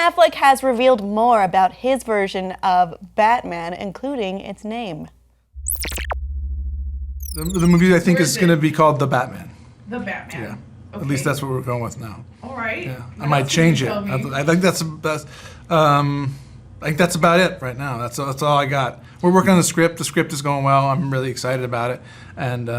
Affleck has revealed more about his version of Batman, including its name. The movie, I think, is going to be called The Batman. The Batman. Yeah. Okay. At least that's what we're going with now. All right. Yeah. What I might else change can it. you tell me? I think I think that's about it right now. That's all I got. We're working on the script. The script is going well. I'm really excited about it. And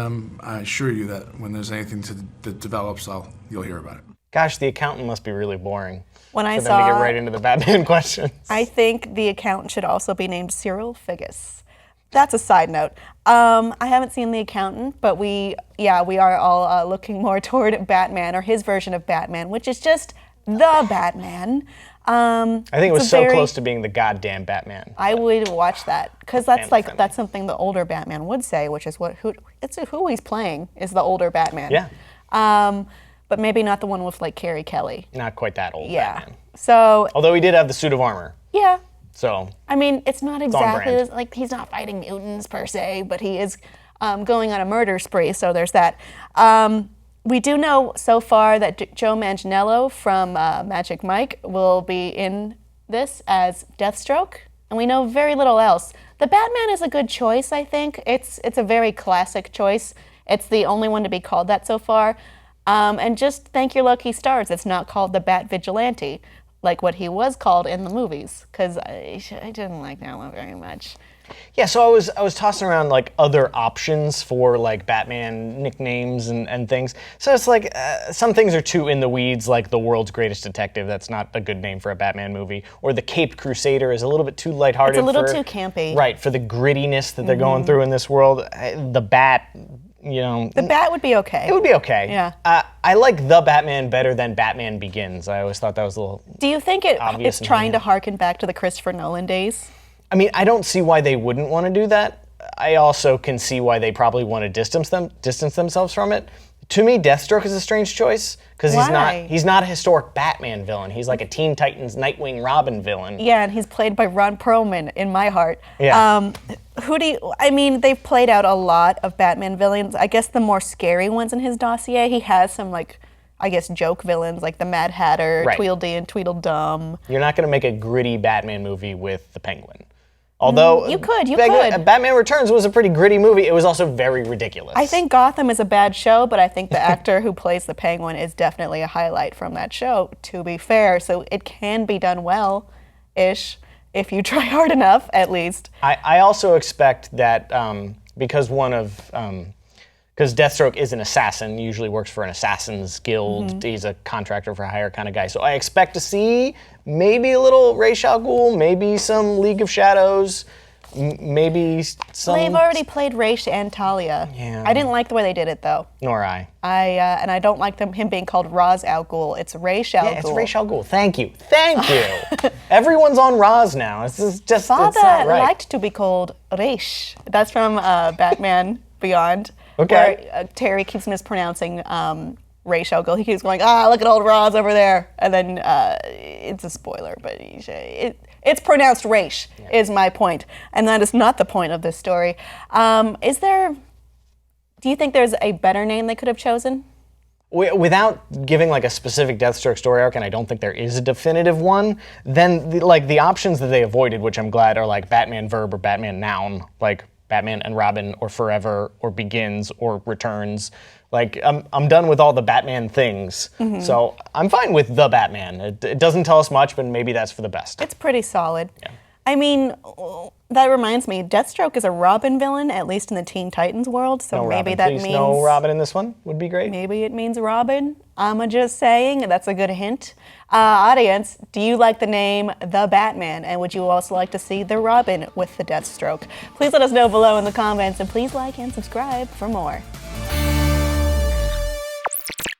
I assure you that when there's anything that develops, you'll hear about it. Gosh, the accountant must be really boring. When I for them to saw, get right into the Batman questions. I think the accountant should also be named Cyril Figgis. That's a side note. I haven't seen The Accountant, but we are all looking more toward Batman, or his version of Batman, which is just the Batman. I think it was so close to being the goddamn Batman. I would watch that, because that's something the older Batman would say, which is who he's playing is the older Batman. Yeah. But maybe not the one with like Carrie Kelly. Not quite that old Yeah. Batman. So. Although he did have the suit of armor. Yeah. So. I mean, it's not exactly brand. like he's not fighting mutants per se, but he is going on a murder spree. So there's that. We do know so far that Joe Manganiello from Magic Mike will be in this as Deathstroke, and we know very little else. The Batman is a good choice, I think. It's a very classic choice. It's the only one to be called that so far. And just thank your lucky stars it's not called the Bat Vigilante, like what he was called in the movies, because I didn't like that one very much. Yeah, so I was tossing around like other options for like Batman nicknames and things. So it's like some things are too in the weeds, like the world's greatest detective. That's not a good name for a Batman movie. Or the Caped Crusader is a little bit too lighthearted. It's a little too campy. Right, for the grittiness that they're going through in this world. The Bat, The Bat would be okay. It would be okay. Yeah. I like The Batman better than Batman Begins. I always thought that was a little Do you think obvious it's trying to harken back to the Christopher Nolan days? I mean, I don't see why they wouldn't want to do that. I also can see why they probably want to distance themselves from it. To me, Deathstroke is a strange choice because he's not a historic Batman villain. He's like a Teen Titans Nightwing Robin villain. Yeah, and he's played by Ron Perlman in my heart. Yeah. They've played out a lot of Batman villains. I guess the more scary ones in his dossier, he has some joke villains like the Mad Hatter, Right. Tweedledee and Tweedledum. You're not going to make a gritty Batman movie with the Penguin. Although You could. Batman Returns was a pretty gritty movie. It was also very ridiculous. I think Gotham is a bad show, but I think the actor who plays the Penguin is definitely a highlight from that show, to be fair. So it can be done well-ish, if you try hard enough, at least. I also expect that because Deathstroke is an assassin, usually works for an assassin's guild. He's a contractor for hire kind of guy. So I expect to see maybe a little Ra's al Ghul, maybe some League of Shadows, maybe some... They've already played Ra's and Talia. Yeah. I didn't like the way they did it, though. Nor I. And I don't like him being called Ra's al Ghul. It's Ra's al Ghul. Yeah, it's Ra's al Ghul. Thank you. Everyone's on Ra's now. It's just it's Father not right. liked to be called Ra's. That's from Batman Beyond. Okay. Where Terry keeps mispronouncing Ra's al Ghul. He keeps going, look at old Ra's over there. And then it's a spoiler, but it's pronounced Ra's, is my point. And that is not the point of this story. Do you think there's a better name they could have chosen? Without giving like a specific Deathstroke story arc, and I don't think there is a definitive one, then the options that they avoided, which I'm glad, are like Batman verb or Batman noun, like Batman and Robin, or Forever, or Begins, or Returns. Like, I'm done with all the Batman things. So I'm fine with the Batman. It doesn't tell us much, but maybe that's for the best. It's pretty solid. Yeah. I mean, that reminds me, Deathstroke is a Robin villain, at least in the Teen Titans world, so maybe that means... No Robin in this one would be great. Maybe it means Robin. I'm just saying, that's a good hint. Audience, do you like the name The Batman, and would you also like to see the Robin with the Deathstroke? Please let us know below in the comments, and please like and subscribe for more.